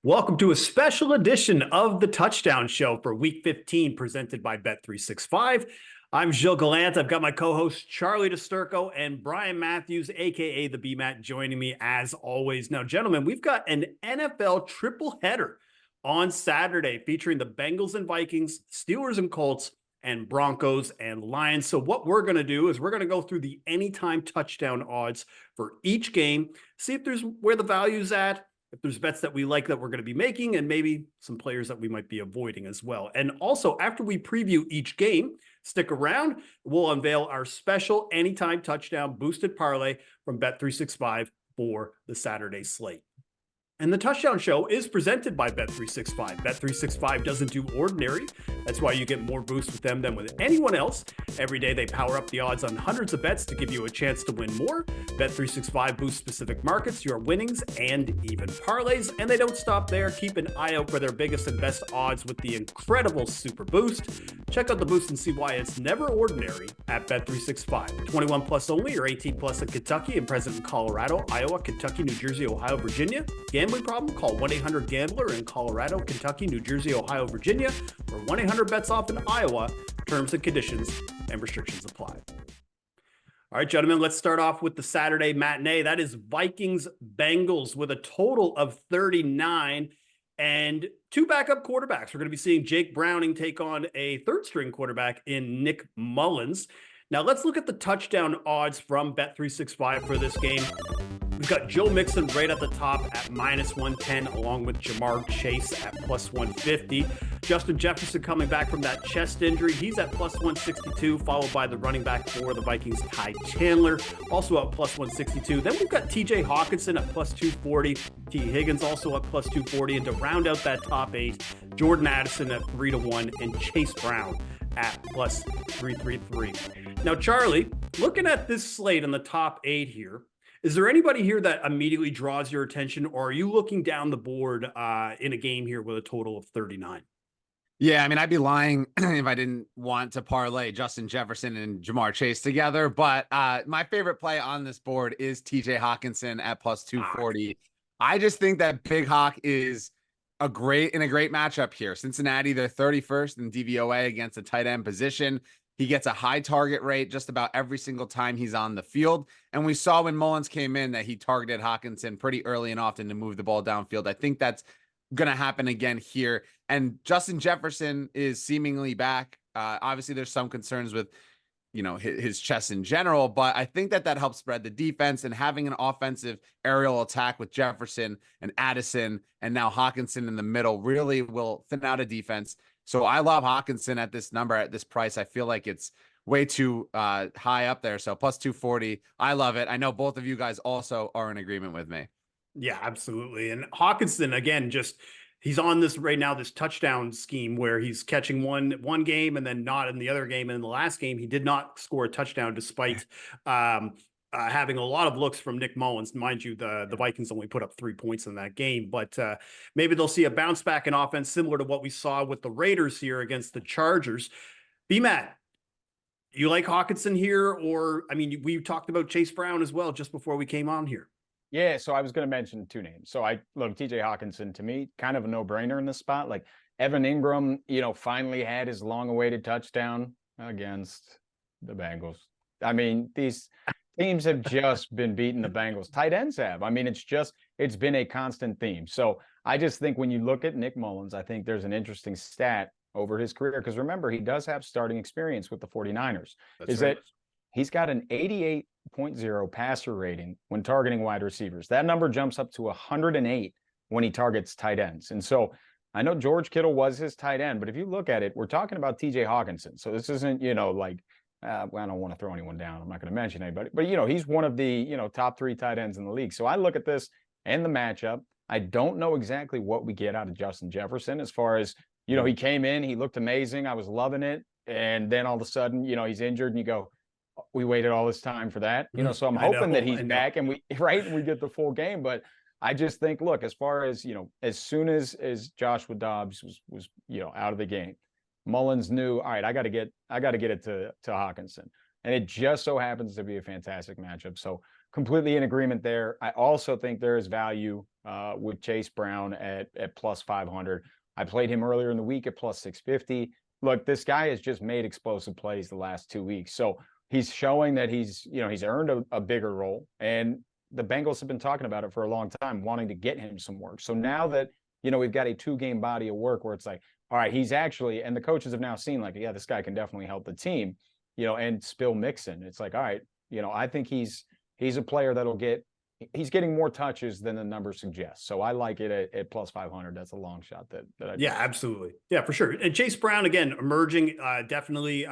Welcome to a special edition of the Touchdown Show for Week 15, presented by Bet365. I'm Gilles Gallant. I've got my co-hosts Charlie DeSturco and Brian Matthews, a.k.a. the BMAT, joining me as always. Now, gentlemen, we've got an NFL triple header on Saturday featuring the Bengals and Vikings, Steelers and Colts, and Broncos and Lions. So what we're going to do is we're going to go through the anytime touchdown odds for each game, see if there's where the value's at, if there's bets that we like that we're going to be making, and maybe some players that we might be avoiding as well. And also, after we preview each game, stick around. We'll unveil our special anytime touchdown boosted parlay from Bet365 for the Saturday slate. And the Touchdown Show is presented by Bet365. Bet365 doesn't do ordinary. That's why you get more boosts with them than with anyone else. Every day they power up the odds on hundreds of bets to give you a chance to win more. Bet365 boosts specific markets, your winnings, and even parlays. And they don't stop there. Keep an eye out for their biggest and best odds with the incredible Super Boost. Check out the boost and see why it's never ordinary at Bet365. 21 plus only or 18 plus in Kentucky and present in Colorado, Iowa, Kentucky, New Jersey, Ohio, Virginia. Gambling problem? Call 1-800-GAMBLER in Colorado, Kentucky, New Jersey, Ohio, Virginia, or 1-800-BETS-OFF in Iowa. Terms and conditions and restrictions apply. All right, gentlemen, let's start off with the Saturday matinee. That is Vikings-Bengals with a total of 39 and two backup quarterbacks. We're going to be seeing Jake Browning take on a third-string quarterback in Nick Mullins. Now, let's look at the touchdown odds from Bet365 for this game. We've got Joe Mixon right at the top at -110, along with Jamar Chase at +150. Justin Jefferson coming back from that chest injury. He's at +162, followed by the running back for the Vikings, Ty Chandler, also at +162. Then we've got TJ Hawkinson at +240. T. Higgins also at +240. And to round out that top eight, Jordan Addison at 3-1 and Chase Brown at +333. Now, Charlie, looking at this slate in the top eight here, is there anybody here that immediately draws your attention, or are you looking down the board in a game here with a total of 39? Yeah, I mean, I'd be lying if I didn't want to parlay Justin Jefferson and Jamar Chase together. But my favorite play on this board is TJ Hawkinson at +240. I just think that Big Hawk is a great matchup here. Cincinnati, they're 31st in DVOA against the tight end position. He gets a high target rate just about every single time he's on the field. And we saw when Mullins came in that he targeted Hawkinson pretty early and often to move the ball downfield. I think that's going to happen again here. And Justin Jefferson is seemingly back. Obviously, there's some concerns with, his chest in general, but I think that helps spread the defense, and having an offensive aerial attack with Jefferson and Addison and now Hawkinson in the middle really will thin out a defense. So I love Hawkinson at this number, at this price. I feel like it's way too high up there. So +240, I love it. I know both of you guys also are in agreement with me. Yeah, absolutely. And Hawkinson, again, he's on this right now, this touchdown scheme where he's catching one game and then not in the other game. And in the last game, he did not score a touchdown despite having a lot of looks from Nick Mullins. Mind you, the Vikings only put up 3 points in that game, but maybe they'll see a bounce back in offense similar to what we saw with the Raiders here against the Chargers. B-Matt, you like Hawkinson here? Or, I mean, we talked about Chase Brown as well just before we came on here. Yeah, so I was going to mention two names. So TJ Hawkinson, to me, kind of a no-brainer in this spot. Like Evan Ingram, finally had his long-awaited touchdown against the Bengals. I mean, these teams have just been beating the Bengals. Tight ends have. I mean, it's been a constant theme. So I just think when you look at Nick Mullins, I think there's an interesting stat over his career. Because remember, he does have starting experience with the 49ers. That he's got an 88.0 passer rating when targeting wide receivers. That number jumps up to 108 when he targets tight ends. And so I know George Kittle was his tight end, but if you look at it, we're talking about TJ Hawkinson. So this isn't, I don't want to throw anyone down. I'm not going to mention anybody, but he's one of the, top 3 tight ends in the league. So I look at this and the matchup. I don't know exactly what we get out of Justin Jefferson as far as, he came in, he looked amazing. I was loving it. And then all of a sudden, he's injured and you go, we waited all this time for that, so I'm hoping that he's back and we get the full game. But I just think, look, as far as, as soon as Joshua Dobbs was out of the game, Mullins knew, all right, I got to get it to Hawkinson. And it just so happens to be a fantastic matchup. So completely in agreement there. I also think there is value with Chase Brown at plus 500. I played him earlier in the week at plus 650. Look, this guy has just made explosive plays the last 2 weeks. So he's showing that he's earned a bigger role. And the Bengals have been talking about it for a long time, wanting to get him some work. So now that, we've got a 2-game body of work where it's like, all right, he's actually, and the coaches have now seen like, yeah, this guy can definitely help the team, and Spill Mixon. It's like, all right, I think he's a player he's getting more touches than the number suggests. So I like it at plus 500. That's a long shot that I Yeah, absolutely. Yeah, for sure. And Chase Brown, again, emerging, definitely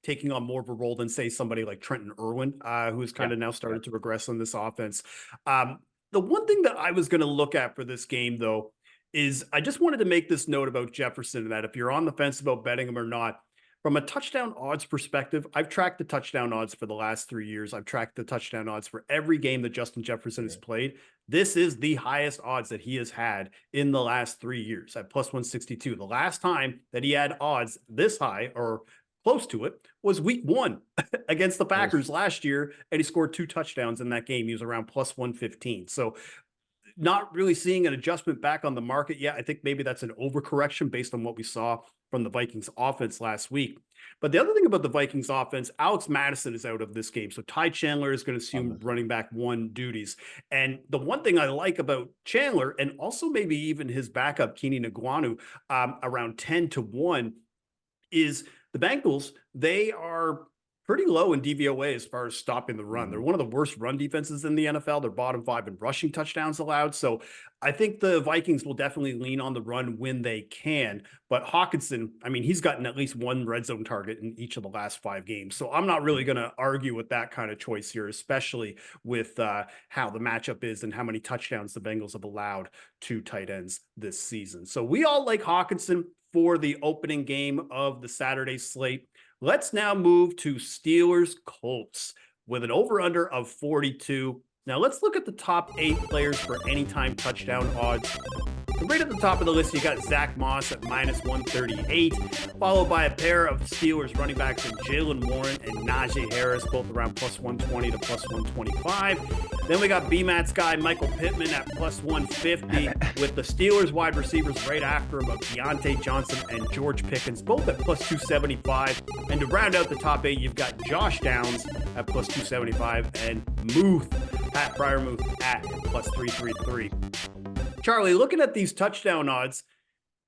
taking on more of a role than, say, somebody like Trenton Irwin, who's kind of now started to regress on this offense. The one thing that I was going to look at for this game, though, is I just wanted to make this note about Jefferson, that if you're on the fence about betting him or not, from a touchdown odds perspective, I've tracked the touchdown odds for the last 3 years. I've tracked the touchdown odds for every game that Justin Jefferson has played. This is the highest odds that he has had in the last 3 years at plus 162. The last time that he had odds this high or close to it was week 1 against the Packers last year, and he scored 2 touchdowns in that game. He was around plus 115. So not really seeing an adjustment back on the market yet. I think maybe that's an overcorrection based on what we saw from the Vikings offense last week. But the other thing about the Vikings offense, Alex Madison is out of this game. So Ty Chandler is going to assume running back 1 duties. And the one thing I like about Chandler, and also maybe even his backup, Keenan Nguanu, around 10-1, is the Bengals, they are pretty low in DVOA as far as stopping the run. They're one of the worst run defenses in the NFL. They're bottom 5 in rushing touchdowns allowed. So I think the Vikings will definitely lean on the run when they can. But Hawkinson, I mean, he's gotten at least 1 red zone target in each of the last 5 games. So I'm not really going to argue with that kind of choice here, especially with how the matchup is and how many touchdowns the Bengals have allowed to tight ends this season. So we all like Hawkinson for the opening game of the Saturday slate. Let's now move to Steelers Colts with an over-under of 42. Now let's look at the top 8 players for anytime touchdown odds. Right at the top of the list, you got Zach Moss at minus 138, followed by a pair of Steelers running backs in Jalen Warren and Najee Harris, both around plus 120 to plus 125. Then we got BMAT's guy, Michael Pittman, at plus 150, with the Steelers wide receivers right after him of Deontay Johnson and George Pickens, both at plus 275. And to round out the top 8, you've got Josh Downs at plus 275 and Pat Fryermuth at plus 333. Charlie, looking at these touchdown odds,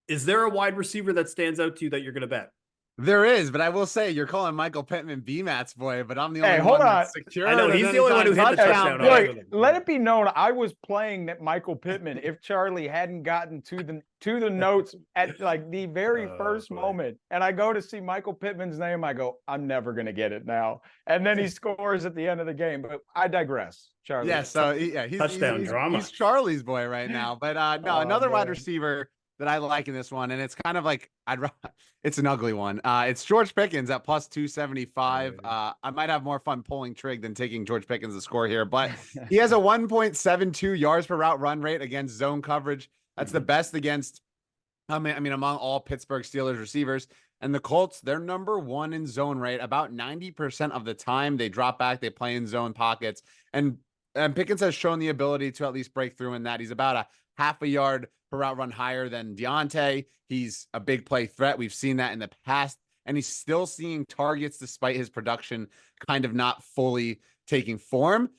is there a wide receiver that stands out to you that you're going to bet? There is, but I will say you're calling Michael Pittman B-Mat's boy, but I'm the only hold one on. that's secure. I know, he's the only one who hit the touchdown. Let it be known, I was playing that Michael Pittman if Charlie hadn't gotten to the notes at like the very first moment. And I go to see Michael Pittman's name, I go, I'm never going to get it now. And then he scores at the end of the game. But I digress, Charlie. Yeah, so yeah, he's Charlie's boy right now. But another wide receiver that I like in this one, and it's kind of like it's an ugly one. It's George Pickens at plus 275. I might have more fun pulling trig than taking George Pickens to score here, but he has a 1.72 yards per route run rate against zone coverage. That's the best against, I mean, among all Pittsburgh Steelers receivers. And the Colts, they're number 1 in zone rate. About 90% of the time they drop back, they play in zone pockets. And Pickens has shown the ability to at least break through in that. He's about a half a yard per route run higher than Deontay. He's a big play threat. We've seen that in the past. And he's still seeing targets despite his production kind of not fully taking form.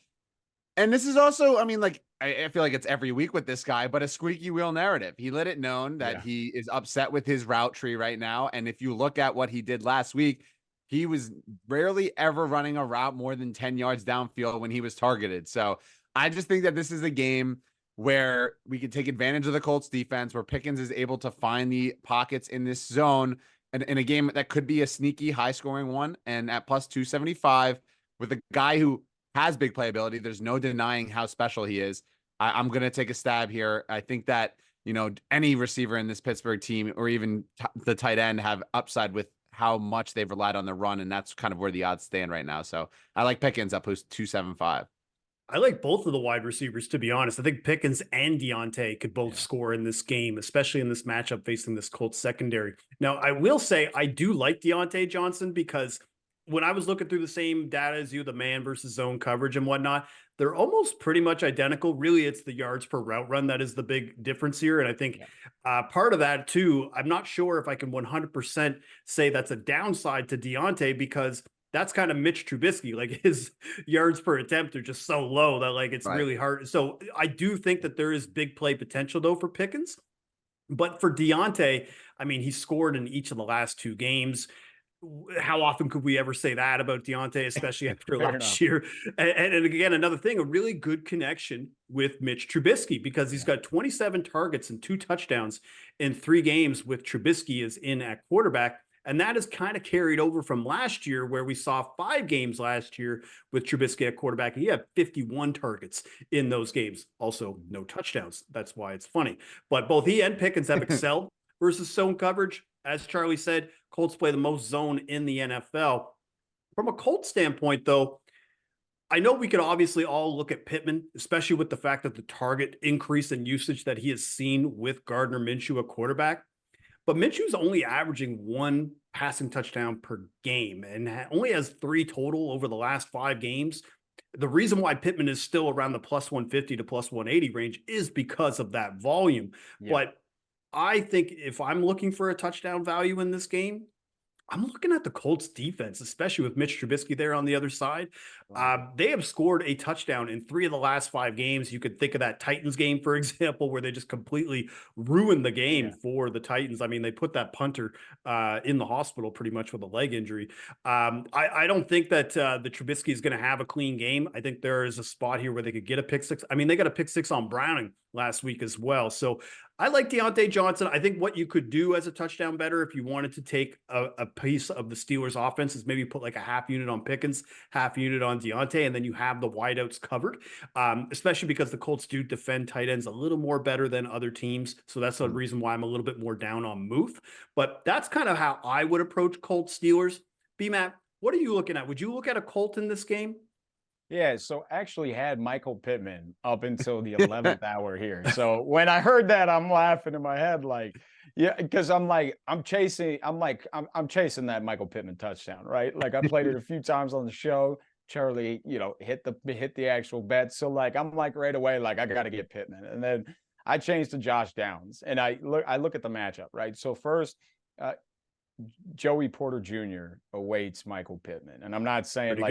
And this is also, I mean, like, I feel like it's every week with this guy, but a squeaky wheel narrative. He let it known that he is upset with his route tree right now. And if you look at what he did last week, he was rarely ever running a route more than 10 yards downfield when he was targeted. So I just think that this is a game where we can take advantage of the Colts defense, where Pickens is able to find the pockets in this zone, and in a game that could be a sneaky high scoring one. And at plus 275 with a guy who has big playability, there's no denying how special he is. I'm going to take a stab here. I think that, any receiver in this Pittsburgh team or even the tight end have upside with how much they've relied on the run. And that's kind of where the odds stand right now. So I like Pickens up plus 275. I like both of the wide receivers, to be honest. I think Pickens and Deontay could both score in this game, especially in this matchup facing this Colts secondary. Now, I will say I do like Deontay Johnson because when I was looking through the same data as you, the man versus zone coverage and whatnot, they're almost pretty much identical. Really, it's the yards per route run that is the big difference here. And I think part of that too, I'm not sure if I can 100% say that's a downside to Deontay, because that's kind of Mitch Trubisky. Like, his yards per attempt are just so low that like it's really hard. So I do think that there is big play potential though for Pickens. But for Deontay, I mean, he scored in each of the last 2 games. How often could we ever say that about Deontay, especially after last year? And again, another thing, a really good connection with Mitch Trubisky, because he's got 27 targets and 2 touchdowns in 3 games with Trubisky is in at quarterback. And that is kind of carried over from last year, where we saw 5 games last year with Trubisky at quarterback. And he had 51 targets in those games. Also, no touchdowns. That's why it's funny. But both he and Pickens have excelled versus zone coverage. As Charlie said, Colts play the most zone in the NFL. From a Colts standpoint, though, I know we could obviously all look at Pittman, especially with the fact that the target increase in usage that he has seen with Gardner Minshew at quarterback. But Minshew's only averaging 1 passing touchdown per game and only has 3 total over the last 5 games. The reason why Pittman is still around the plus 150 to plus 180 range is because of that volume. But I think if I'm looking for a touchdown value in this game, I'm looking at the Colts defense, especially with Mitch Trubisky there on the other side. They have scored a touchdown in 3 of the last 5 games. You could think of that Titans game, for example, where they just completely ruined the game for the Titans. I mean, they put that punter in the hospital pretty much with a leg injury. I don't think that the Trubisky is going to have a clean game. I think there is a spot here where they could get a pick 6. I mean, they got a pick 6 on Browning last week as well. So I like Deontay Johnson. I think what you could do as a touchdown better, if you wanted to take a piece of the Steelers offense, is maybe put like a half unit on Pickens, half unit on Deontay, and then you have the wideouts covered, especially because the Colts do defend tight ends a little more better than other teams. So that's the reason why I'm a little bit more down on Muth. But that's kind of how I would approach Colts Steelers. B-Matt, what are you looking at? Would you look at a Colt in this game? Yeah, so actually had Michael Pittman up until the 11th hour here. So when I heard that, I'm laughing in my head, like, because I'm chasing that Michael Pittman touchdown, right? Like, I played it a few times on the show. Charlie, hit the actual bet. So like, I'm like right away, like, I got to get Pittman. And then I changed to Josh Downs, and I look at the matchup, right? So first, Joey Porter Jr. awaits Michael Pittman. And I'm not saying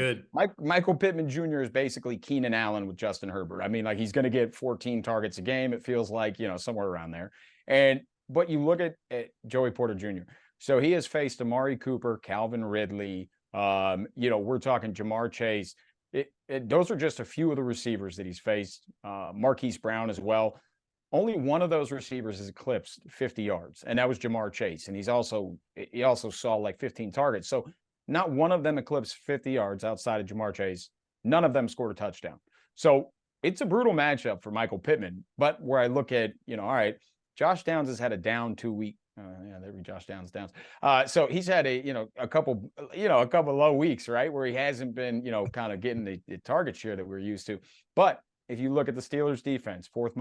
Michael Pittman Jr. is basically Keenan Allen with Justin Herbert. I mean, like, he's going to get 14 targets a game. It feels like, somewhere around there. But you look at Joey Porter Jr. So he has faced Amari Cooper, Calvin Ridley. We're talking Jamar Chase. Those are just a few of the receivers that he's faced. Marquise Brown as well. Only one of those receivers has eclipsed 50 yards, and that was Jamar Chase. And he also saw like 15 targets. So not one of them eclipsed 50 yards outside of Jamar Chase. None of them scored a touchdown. So it's a brutal matchup for Michael Pittman. But where I look at, all right, Josh Downs has had a down 2 week. There we Josh Downs. So he's had a couple low weeks, right, where he hasn't been, kind of getting the target share that we're used to. But if you look at the Steelers defense, fourth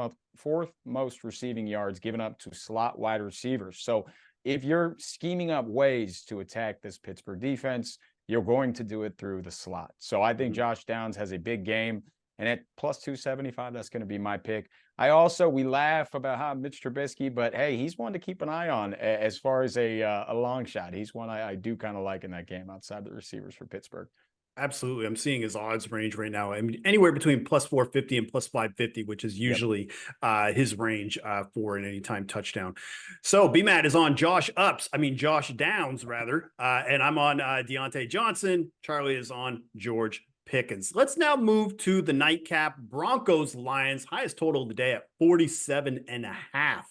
most receiving yards given up to slot wide receivers. So if you're scheming up ways to attack this Pittsburgh defense, you're going to do it through the slot. So I think Josh Downs has a big game, and at plus 275, that's going to be my pick. We laugh about how Mitch Trubisky, but hey, he's one to keep an eye on as far as a long shot. He's one I do kind of like in that game outside the receivers for Pittsburgh. Absolutely. I'm seeing his odds range right now. I mean, anywhere between plus 450 and plus 550, which is usually his range for an anytime touchdown. So B-Matt is on Josh Downs rather. And I'm on Deontay Johnson. Charlie is on George Pickens. Let's now move to the nightcap. Broncos Lions, highest total of the day at 47.5.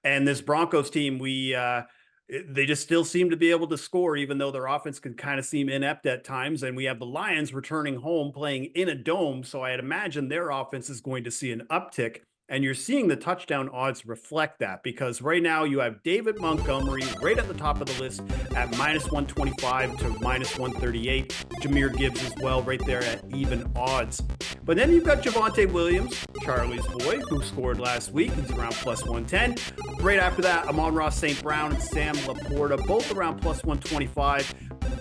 And this Broncos team, they just still seem to be able to score, even though their offense can kind of seem inept at times. And we have the Lions returning home, playing in a dome. So I'd imagine their offense is going to see an uptick. And you're seeing the touchdown odds reflect that, because right now you have David Montgomery right at the top of the list at minus 125 to minus 138. Jahmyr Gibbs as well right there at even odds. But then you've got Javonte Williams, Charlie's boy, who scored last week. He's around plus 110. Right after that, Amon-Ra St. Brown and Sam Laporta, both around plus 125.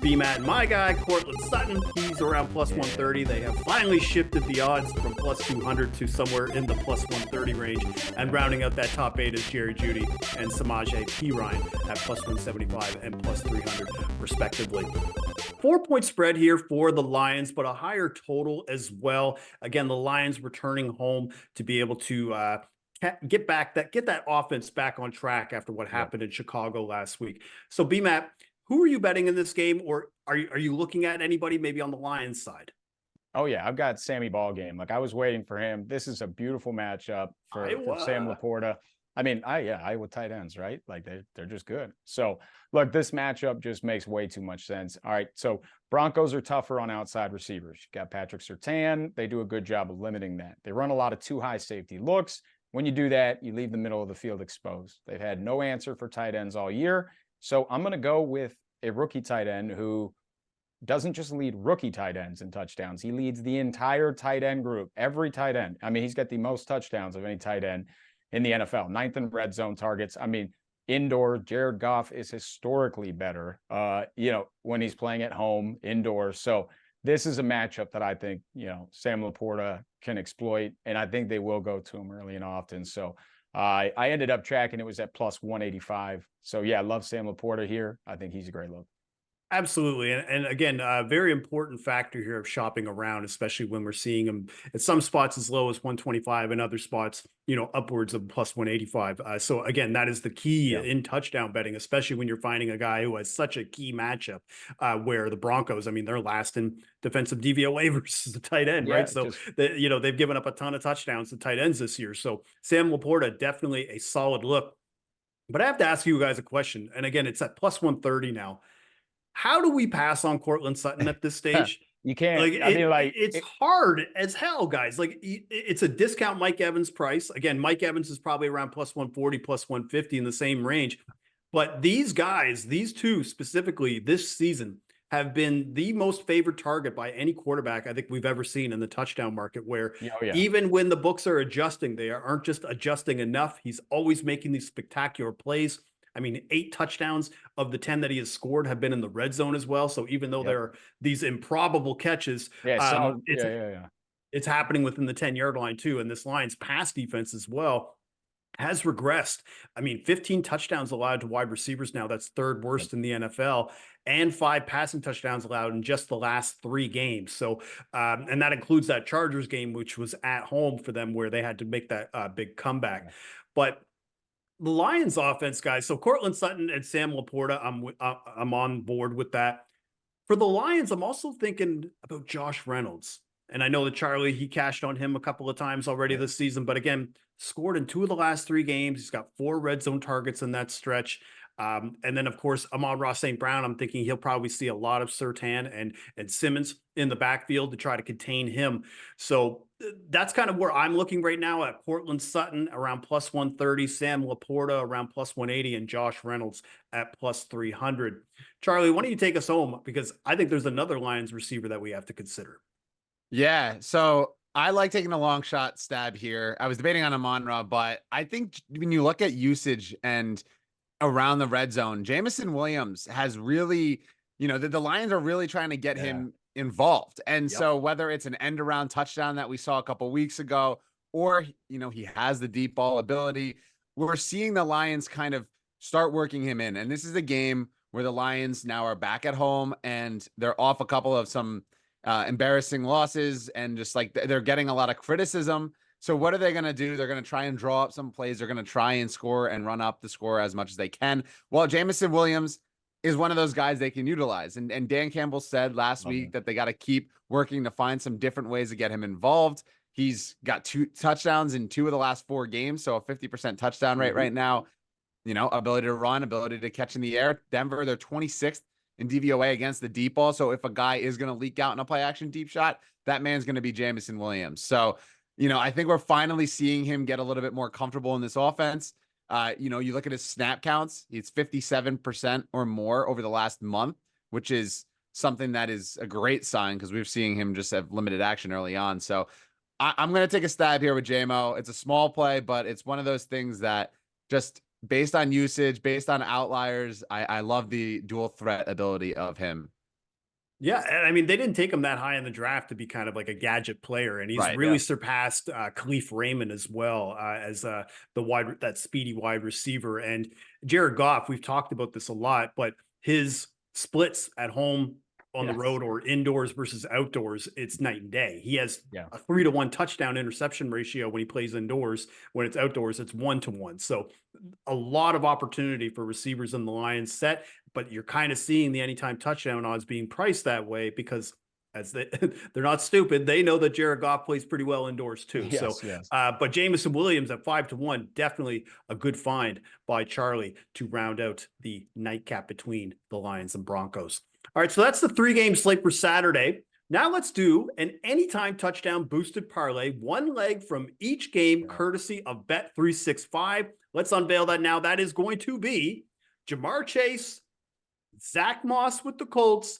BMAT and my guy, Cortland Sutton. He's around plus 130. They have finally shifted the odds from plus 200 to somewhere in the plus 130 range. And rounding out that top 8 is Jerry Jeudy and Samaje Perine at plus 175 and plus 300, respectively. 4-point spread here for the Lions, but a higher total as well. Again, the Lions returning home to be able to get that offense back on track after what happened in Chicago last week. So, BMAT, who are you betting in this game, or are you looking at anybody maybe on the Lions side? Oh yeah, I've got Sammy Ballgame. Like I was waiting for him. This is a beautiful matchup for Sam Laporta. I mean, Iowa tight ends, right? Like they're just good. So look, this matchup just makes way too much sense. All right, so Broncos are tougher on outside receivers. You got Patrick Surtain. They do a good job of limiting that. They run a lot of too high safety looks. When you do that, you leave the middle of the field exposed. They've had no answer for tight ends all year. So I'm going to go with a rookie tight end who doesn't just lead rookie tight ends in touchdowns. He leads the entire tight end group, every tight end. I mean, he's got the most touchdowns of any tight end in the NFL, 9th in red zone targets. I mean, indoor, Jared Goff is historically better, when he's playing at home indoors. So this is a matchup that I think, Sam Laporta can exploit, and I think they will go to him early and often. So I ended up tracking it was at plus 185. So yeah, I love Sam Laporta here. I think he's a great look. Absolutely. And again, a very important factor here of shopping around, especially when we're seeing them at some spots as low as 125 and other spots, upwards of plus 185. So again, that is the key in touchdown betting, especially when you're finding a guy who has such a key matchup where the Broncos, I mean, they're last in defensive DVOA versus the tight end, right? So, they've given up a ton of touchdowns to tight ends this year. So Sam Laporta, definitely a solid look. But I have to ask you guys a question. And again, it's at plus 130 now. How do we pass on Cortland Sutton at this stage? You can't. It's hard as hell, guys. Like it's a discount Mike Evans price. Again, Mike Evans is probably around plus 140, plus 150 in the same range. But these guys, these two specifically this season, have been the most favored target by any quarterback I think we've ever seen in the touchdown market, where even when the books are adjusting, they aren't just adjusting enough. He's always making these spectacular plays. I mean, 8 touchdowns of the 10 that he has scored have been in the red zone as well. So even though there are these improbable catches, it's happening within the 10-yard line too. And this Lions pass defense as well has regressed. I mean, 15 touchdowns allowed to wide receivers now. That's third worst in the NFL, and 5 passing touchdowns allowed in just the last 3 games. So, and that includes that Chargers game, which was at home for them, where they had to make that big comeback. But the Lions offense, guys. So Cortland Sutton and Sam Laporta, I'm on board with that. For the Lions, I'm also thinking about Josh Reynolds. And I know that Charlie, he cashed on him a couple of times already this season, but again, scored in 2 of the last 3 games. He's got 4 red zone targets in that stretch. And then, of course, Amon-Ra St. Brown, I'm thinking he'll probably see a lot of Surtain and Simmons in the backfield to try to contain him. So that's kind of where I'm looking right now at Cortland Sutton around plus 130, Sam Laporta around plus 180, and Josh Reynolds at plus 300. Charlie, why don't you take us home? Because I think there's another Lions receiver that we have to consider. Yeah, so I like taking a long shot stab here. I was debating on Amon-Ra, but I think when you look at usage and around the red zone, Jameson Williams has really, the Lions are really trying to get him involved. And so whether it's an end around touchdown that we saw a couple weeks ago, or, he has the deep ball ability, we're seeing the Lions kind of start working him in. And this is a game where the Lions now are back at home and they're off a couple of some embarrassing losses, and just like they're getting a lot of criticism. So what are they going to do? They're going to try and draw up some plays. They're going to try and score and run up the score as much as they can. Well, Jameson Williams is one of those guys they can utilize. And Dan Campbell said last week that they got to keep working to find some different ways to get him involved. He's got 2 touchdowns in 2 of the last 4 games. So a 50% touchdown rate right now, ability to run, ability to catch in the air. Denver, they're 26th in DVOA against the deep ball. So if a guy is going to leak out in a play action deep shot, that man's going to be Jameson Williams. So, I think we're finally seeing him get a little bit more comfortable in this offense. You look at his snap counts, it's 57% or more over the last month, which is something that is a great sign because we're seeing him just have limited action early on. So I'm going to take a stab here with JMO. It's a small play, but it's one of those things that just based on usage, based on outliers, I love the dual threat ability of him. Yeah, and I mean, they didn't take him that high in the draft to be kind of like a gadget player, and he's Right, really yeah. surpassed Khalif Raymond as well as that speedy wide receiver. And Jared Goff, we've talked about this a lot, but his splits at home, on the Yes. road, or indoors versus outdoors, it's night and day. He has Yeah. a 3-to-1 touchdown interception ratio when he plays indoors. When it's outdoors, it's 1-to-1. So a lot of opportunity for receivers in the Lions set, but you're kind of seeing the anytime touchdown odds being priced that way because they're not stupid. They know that Jared Goff plays pretty well indoors too. Yes, yes. But Jameson Williams at 5-to-1, definitely a good find by Charlie to round out the nightcap between the Lions and Broncos. All right, so that's the 3-game slate for Saturday. Now let's do an anytime touchdown boosted parlay, one leg from each game, courtesy of Bet365. Let's unveil that now. That is going to be Jamar Chase, Zach Moss with the Colts,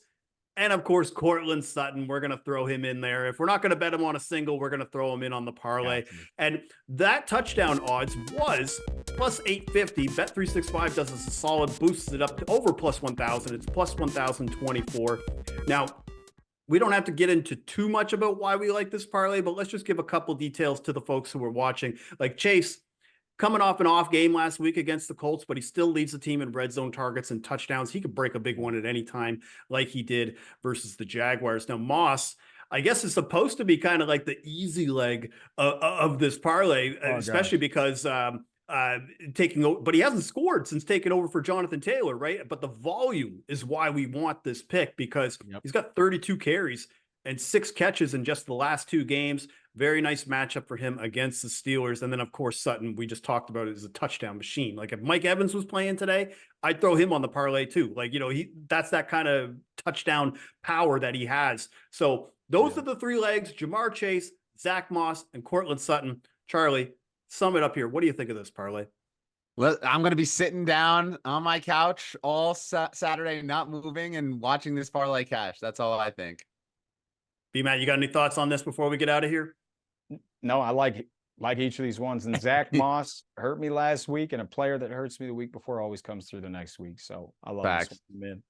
and of course, Courtland Sutton. We're going to throw him in there. If we're not going to bet him on a single, we're going to throw him in on the parlay. And that touchdown odds was plus 850. Bet365 does us a solid, boosts it up to over plus 1,000. It's plus 1,024. Now, we don't have to get into too much about why we like this parlay, but let's just give a couple details to the folks who are watching. Like Chase, coming off an off game last week against the Colts, but he still leads the team in red zone targets and touchdowns. He could break a big one at any time like he did versus the Jaguars. Now, Moss, I guess, is supposed to be kind of like the easy leg of this parlay, especially because but he hasn't scored since taking over for Jonathan Taylor, right? But the volume is why we want this pick, because he's got 32 carries and 6 catches in just the last 2 games. Very nice matchup for him against the Steelers. And then, of course, Sutton, we just talked about it, is a touchdown machine. Like if Mike Evans was playing today, I'd throw him on the parlay too. Like, that's that kind of touchdown power that he has. So those are the 3 legs: Jamar Chase, Zach Moss, and Courtland Sutton. Charlie, sum it up here. What do you think of this parlay? I'm going to be sitting down on my couch all Saturday, not moving and watching this parlay cash. That's all I think. B-Matt, you got any thoughts on this before we get out of here? No, I like each of these ones. And Zach Moss hurt me last week, and a player that hurts me the week before always comes through the next week. So I love this one, man.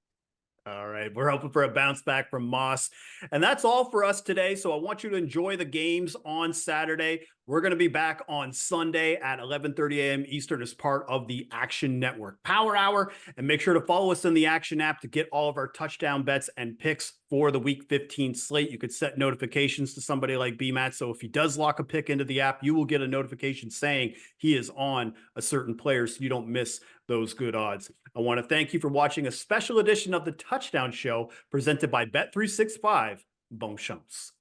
All right, we're hoping for a bounce back from Moss. And that's all for us today. So I want you to enjoy the games on Saturday. We're going to be back on Sunday at 11:30 a.m. Eastern as part of the Action Network Power Hour. And make sure to follow us in the Action app to get all of our touchdown bets and picks for the Week 15 slate. You could set notifications to somebody like BMAT. So if he does lock a pick into the app, you will get a notification saying he is on a certain player, so you don't miss those good odds. I want to thank you for watching a special edition of the Touchdown Show presented by Bet365. Bon chance.